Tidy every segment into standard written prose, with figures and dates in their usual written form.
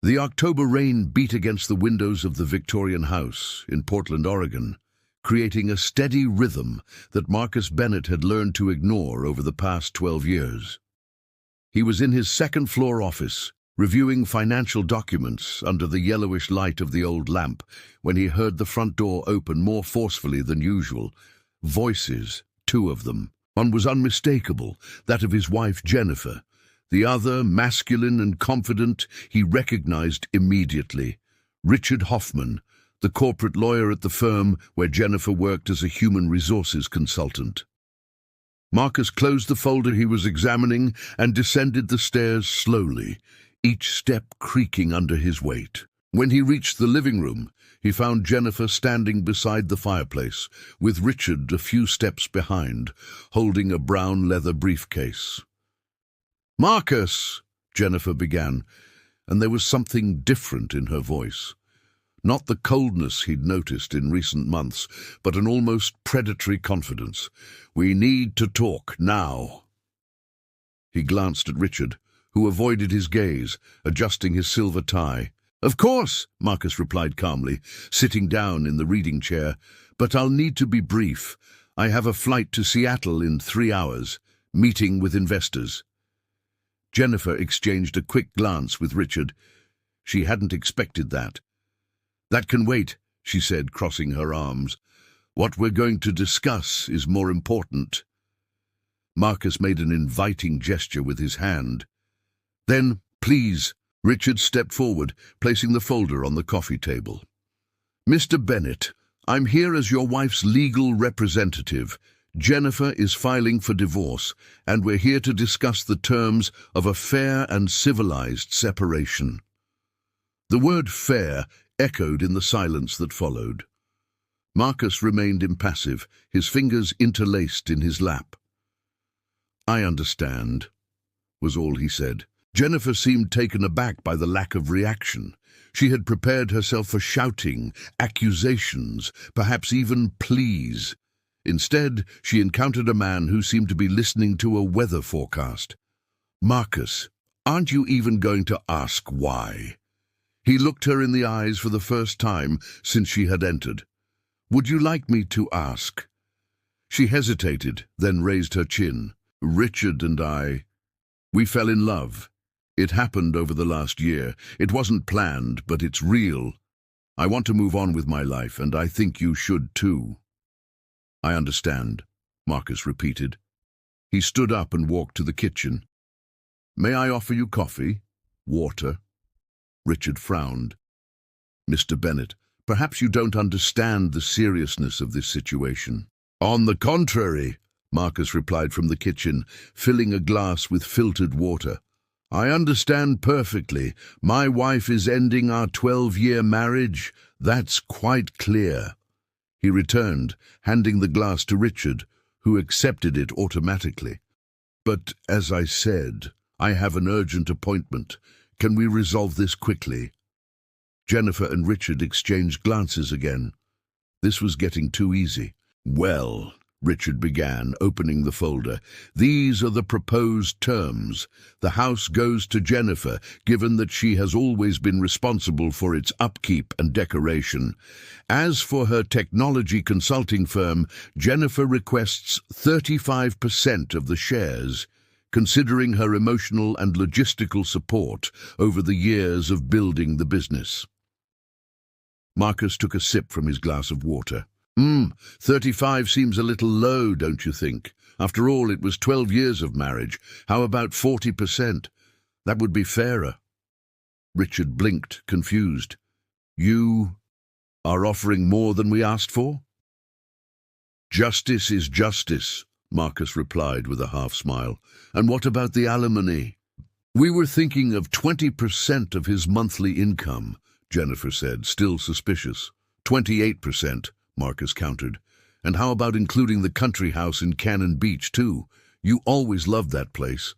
The October rain beat against the windows of the Victorian house in Portland, Oregon, creating a steady rhythm that Marcus Bennett had learned to ignore over the past 12 years. He was in his second-floor office, reviewing financial documents under the yellowish light of the old lamp, when he heard the front door open more forcefully than usual. Voices, two of them. One was unmistakable, that of his wife Jennifer. The other, masculine and confident, he recognized immediately. Richard Hoffman, the corporate lawyer at the firm where Jennifer worked as a human resources consultant. Marcus closed the folder he was examining and descended the stairs slowly, each step creaking under his weight. When he reached the living room, he found Jennifer standing beside the fireplace, with Richard a few steps behind, holding a brown leather briefcase. "Marcus," Jennifer began, and there was something different in her voice. Not the coldness he'd noticed in recent months, but an almost predatory confidence. "We need to talk now." He glanced at Richard, who avoided his gaze, adjusting his silver tie. "Of course," Marcus replied calmly, sitting down in the reading chair, "but I'll need to be brief. I have a flight to Seattle in 3 hours, meeting with investors." Jennifer exchanged a quick glance with Richard. She hadn't expected that. "That can wait," she said, crossing her arms. "What we're going to discuss is more important." Marcus made an inviting gesture with his hand. "Then, please," Richard stepped forward, placing the folder on the coffee table. "Mr. Bennett, I'm here as your wife's legal representative. Jennifer is filing for divorce, and we're here to discuss the terms of a fair and civilized separation." The word fair echoed in the silence that followed. Marcus remained impassive, his fingers interlaced in his lap. "I understand," was all he said. Jennifer seemed taken aback by the lack of reaction. She had prepared herself for shouting, accusations, perhaps even pleas. Instead, she encountered a man who seemed to be listening to a weather forecast. "Marcus, aren't you even going to ask why?" He looked her in the eyes for the first time since she had entered. "Would you like me to ask?" She hesitated, then raised her chin. "Richard and we fell in love. It happened over the last year. It wasn't planned, but it's real. I want to move on with my life, and I think you should too." "I understand," Marcus repeated. He stood up and walked to the kitchen. "May I offer you coffee? Water?" Richard frowned. "Mr. Bennett, perhaps you don't understand the seriousness of this situation." "On the contrary," Marcus replied from the kitchen, filling a glass with filtered water. "I understand perfectly. My wife is ending our 12-year marriage. That's quite clear." He returned, handing the glass to Richard, who accepted it automatically. "But, as I said, I have an urgent appointment. Can we resolve this quickly?" Jennifer and Richard exchanged glances again. This was getting too easy. "Well," Richard began, opening the folder, "these are the proposed terms. The house goes to Jennifer, given that she has always been responsible for its upkeep and decoration. As for her technology consulting firm, Jennifer requests 35% of the shares, considering her emotional and logistical support over the years of building the business." Marcus took a sip from his glass of water. 35 seems a little low, don't you think? After all, it was 12 years of marriage. How about 40%? That would be fairer." Richard blinked, confused. "You are offering more than we asked for?" "Justice is justice," Marcus replied with a half-smile. "And what about the alimony?" "We were thinking of 20% of his monthly income," Jennifer said, still suspicious. 28%. Marcus countered. "And how about including the country house in Cannon Beach, too? You always loved that place."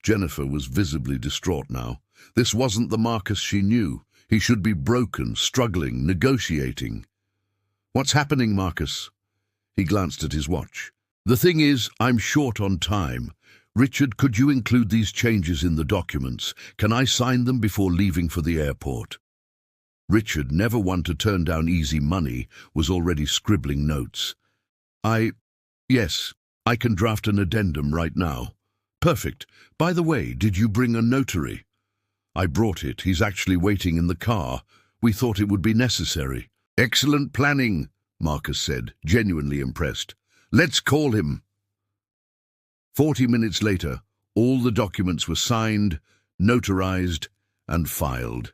Jennifer was visibly distraught now. This wasn't the Marcus she knew. He should be broken, struggling, negotiating. "What's happening, Marcus?" He glanced at his watch. "The thing is, I'm short on time. Richard, could you include these changes in the documents? Can I sign them before leaving for the airport? Richard, never one to turn down easy money, was already scribbling notes. Yes, I can draft an addendum right now. Perfect. By the way, did you bring a notary? I brought it. He's actually waiting in the car. We thought it would be necessary. Excellent planning, Marcus said, genuinely impressed. Let's call him. 40 minutes later, all the documents were signed, notarized, and filed.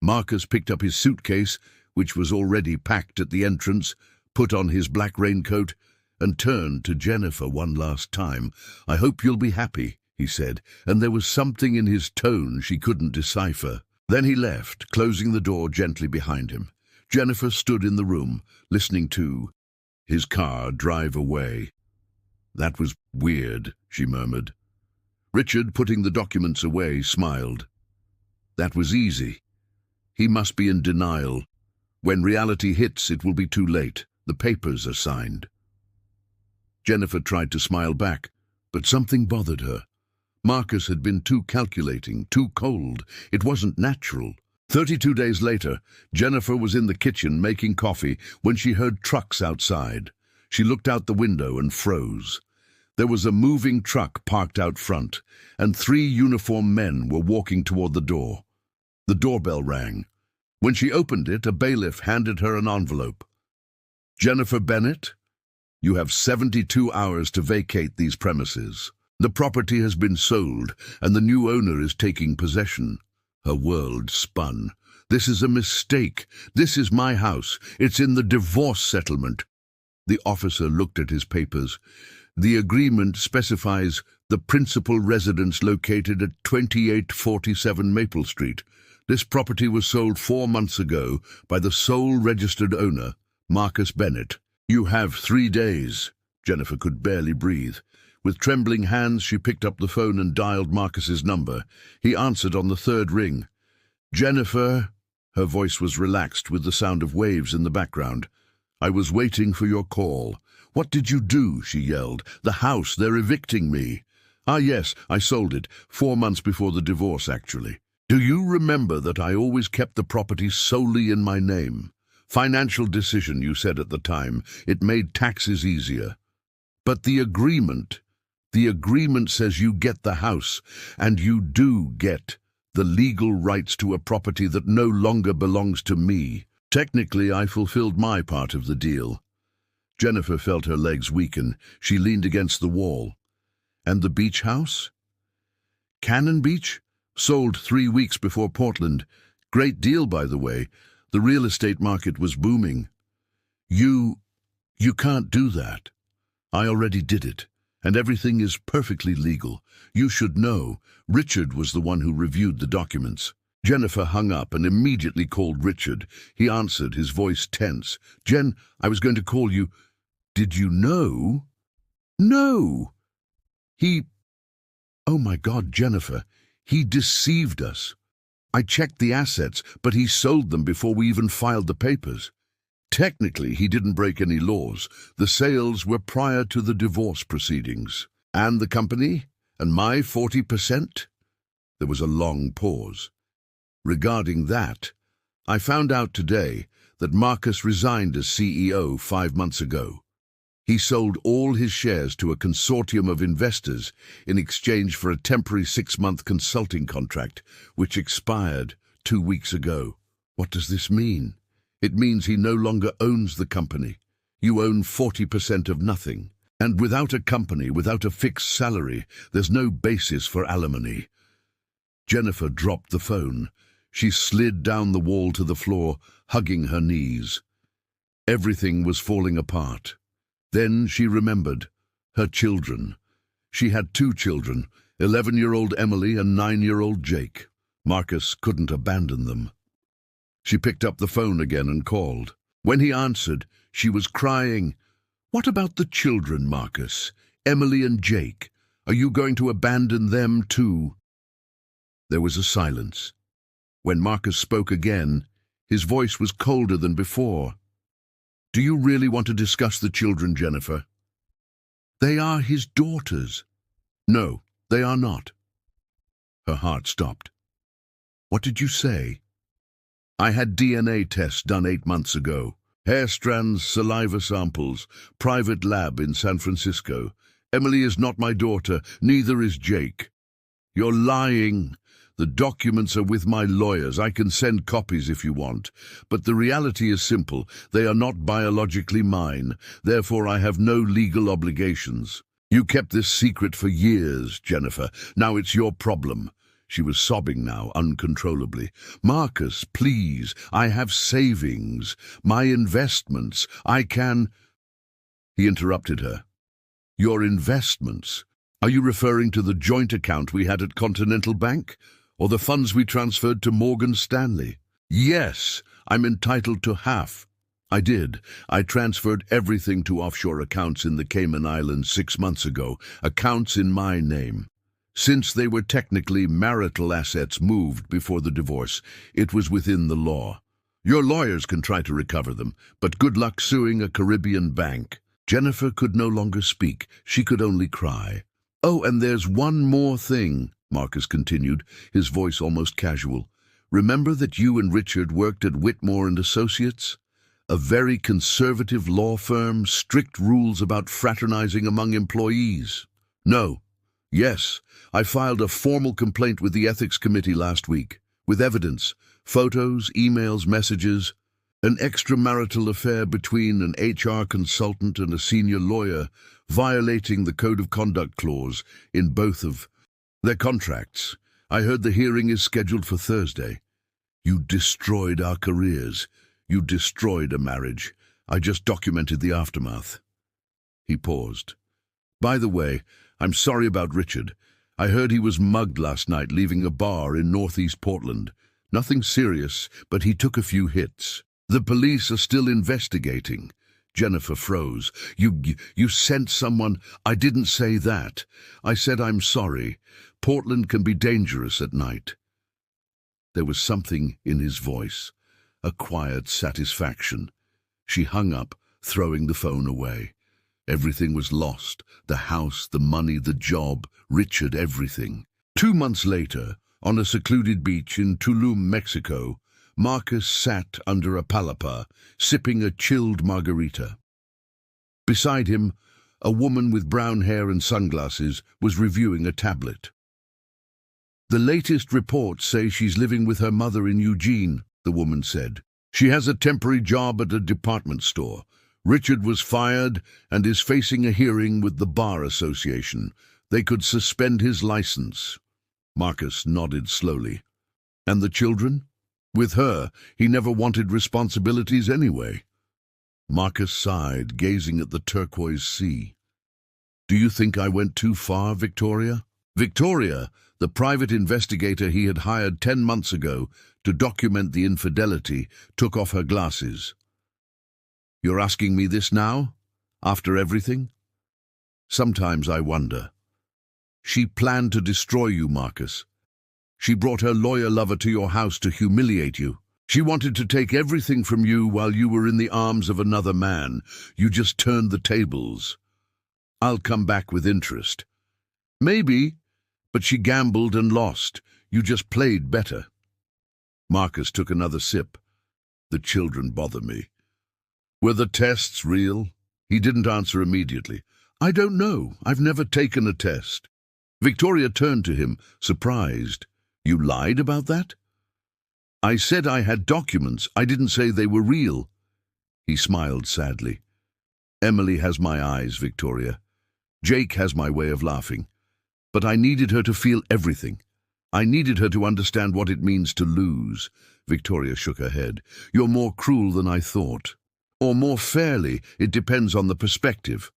Marcus picked up his suitcase, which was already packed at the entrance, put on his black raincoat, and turned to Jennifer one last time. I hope you'll be happy, he said, and there was something in his tone she couldn't decipher. Then he left, closing the door gently behind him. Jennifer stood in the room, listening to his car drive away. That was weird, she murmured. Richard, putting the documents away, smiled. That was easy. He must be in denial. When reality hits, it will be too late. The papers are signed. Jennifer tried to smile back, but something bothered her. Marcus had been too calculating, too cold. It wasn't natural. 32 days later, Jennifer was in the kitchen making coffee when she heard trucks outside. She looked out the window and froze. There was a moving truck parked out front, and 3 uniformed men were walking toward the door. The doorbell rang. When she opened it, a bailiff handed her an envelope. Jennifer Bennett, you have 72 hours to vacate these premises. The property has been sold, and the new owner is taking possession. Her world spun. This is a mistake. This is my house. It's in the divorce settlement. The officer looked at his papers. The agreement specifies the principal residence located at 2847 Maple Street. This property was sold 4 months ago by the sole registered owner, Marcus Bennett. You have 3 days. Jennifer could barely breathe. With trembling hands, she picked up the phone and dialed Marcus's number. He answered on the 3rd ring. Jennifer, her voice was relaxed with the sound of waves in the background. I was waiting for your call. What did you do? She yelled. The house, they're evicting me. Ah, yes, I sold it 4 months before the divorce, actually. Do you remember that I always kept the property solely in my name? Financial decision, you said at the time. It made taxes easier. But the agreement says you get the house, and you do get the legal rights to a property that no longer belongs to me. Technically, I fulfilled my part of the deal. Jennifer felt her legs weaken. She leaned against the wall. And the beach house? Cannon Beach? Sold 3 weeks before Portland. Great deal, by the way. The real estate market was booming. You can't do that. I already did it, and everything is perfectly legal. You should know. Richard was the one who reviewed the documents. Jennifer hung up and immediately called Richard. He answered, his voice tense. Jen, I was going to call you. Did you know? No. Oh my God, Jennifer, he deceived us. I checked the assets, but he sold them before we even filed the papers. Technically, he didn't break any laws. The sales were prior to the divorce proceedings. And the company? And my 40%? There was a long pause. Regarding that, I found out today that Marcus resigned as CEO 5 months ago. He sold all his shares to a consortium of investors in exchange for a temporary 6-month consulting contract, which expired 2 weeks ago. What does this mean? It means he no longer owns the company. You own 40% of nothing. And without a company, without a fixed salary, there's no basis for alimony. Jennifer dropped the phone. She slid down the wall to the floor, hugging her knees. Everything was falling apart. Then she remembered her children. She had 2 children, 11-year-old Emily and 9-year-old Jake. Marcus couldn't abandon them. She picked up the phone again and called. When he answered, she was crying. What about the children, Marcus? Emily and Jake? Are you going to abandon them too? There was a silence. When Marcus spoke again, his voice was colder than before. Do you really want to discuss the children, Jennifer? They are his daughters. No, They are not. Her heart stopped. What did you say? I had DNA tests done 8 months ago. Hair strands, saliva samples, private lab in San Francisco. Emily is not my daughter, neither is Jake. You're lying. The documents are with my lawyers. I can send copies if you want. But the reality is simple. They are not biologically mine. Therefore, I have no legal obligations. You kept this secret for years, Jennifer. Now it's your problem. She was sobbing now, uncontrollably. Marcus, please, I have savings, my investments. I can... He interrupted her. Your investments? Are you referring to the joint account we had at Continental Bank? Or the funds we transferred to Morgan Stanley? Yes, I'm entitled to half. I did. I transferred everything to offshore accounts in the Cayman Islands 6 months ago, accounts in my name. Since they were technically marital assets moved before the divorce, it was within the law. Your lawyers can try to recover them, but good luck suing a Caribbean bank. Jennifer could no longer speak. She could only cry. Oh, and there's one more thing, Marcus continued, his voice almost casual. Remember that you and Richard worked at Whitmore and Associates? A very conservative law firm, strict rules about fraternizing among employees. No. Yes, I filed a formal complaint with the Ethics Committee last week, with evidence, photos, emails, messages, an extramarital affair between an HR consultant and a senior lawyer, violating the Code of Conduct clause in both of their contracts. I heard the hearing is scheduled for Thursday. You destroyed our careers. You destroyed a marriage. I just documented the aftermath. He paused. By the way, I'm sorry about Richard. I heard he was mugged last night leaving a bar in northeast Portland. Nothing serious, but he took a few hits. The police are still investigating. Jennifer froze. You sent someone? I didn't say that. I said I'm sorry. Portland can be dangerous at night. There was something in his voice, a quiet satisfaction. She hung up, throwing the phone away. Everything was lost. The house, the money, the job, Richard, everything. 2 months later, on a secluded beach in Tulum, Mexico, Marcus sat under a palapa, sipping a chilled margarita. Beside him, a woman with brown hair and sunglasses was reviewing a tablet. The latest reports say she's living with her mother in Eugene, the woman said. She has a temporary job at a department store. Richard was fired and is facing a hearing with the Bar Association. They could suspend his license. Marcus nodded slowly. And the children? With her, he never wanted responsibilities anyway. Marcus sighed, gazing at the turquoise sea. Do you think I went too far, Victoria? Victoria, the private investigator he had hired 10 months ago to document the infidelity, took off her glasses. You're asking me this now? After everything? Sometimes I wonder. She planned to destroy you, Marcus. She brought her lawyer lover to your house to humiliate you. She wanted to take everything from you while you were in the arms of another man. You just turned the tables. I'll come back with interest. Maybe, but she gambled and lost. You just played better. Marcus took another sip. The children bother me. Were the tests real? He didn't answer immediately. I don't know. I've never taken a test. Victoria turned to him, surprised. You lied about that? I said I had documents. I didn't say they were real. He smiled sadly. Emily has my eyes, Victoria. Jake has my way of laughing. But I needed her to feel everything. I needed her to understand what it means to lose. Victoria shook her head. You're more cruel than I thought. Or more fairly, it depends on the perspective.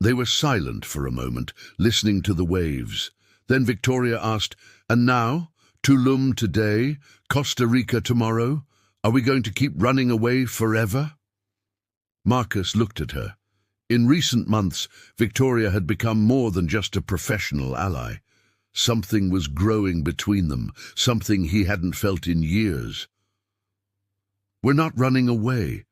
They were silent for a moment, listening to the waves. Then Victoria asked, And now? Tulum today? Costa Rica tomorrow? Are we going to keep running away forever? Marcus looked at her. In recent months, Victoria had become more than just a professional ally. Something was growing between them, something he hadn't felt in years. We're not running away.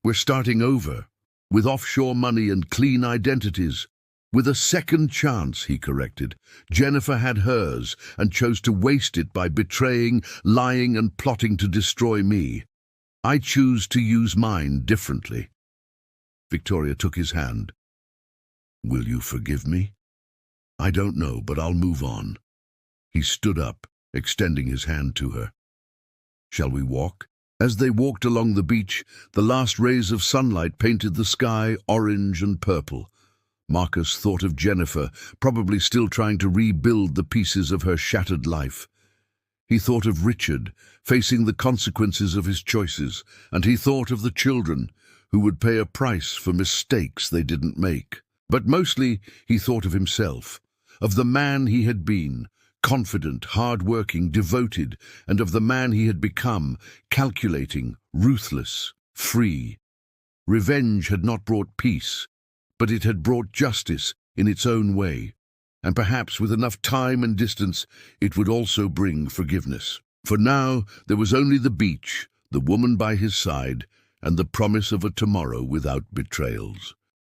We're starting over, with offshore money and clean identities. With a second chance, he corrected. Jennifer had hers and chose to waste it by betraying, lying, and plotting to destroy me. I choose to use mine differently. Victoria took his hand. Will you forgive me? I don't know, but I'll move on. He stood up, extending his hand to her. Shall we walk? As they walked along the beach, the last rays of sunlight painted the sky orange and purple. Marcus thought of Jennifer, probably still trying to rebuild the pieces of her shattered life. He thought of Richard, facing the consequences of his choices, and he thought of the children, who would pay a price for mistakes they didn't make. But mostly he thought of himself, of the man he had been, confident, hard-working, devoted, and of the man he had become, calculating, ruthless, free. Revenge had not brought peace, but it had brought justice in its own way, and perhaps with enough time and distance it would also bring forgiveness. For now there was only the beach, the woman by his side, and the promise of a tomorrow without betrayals.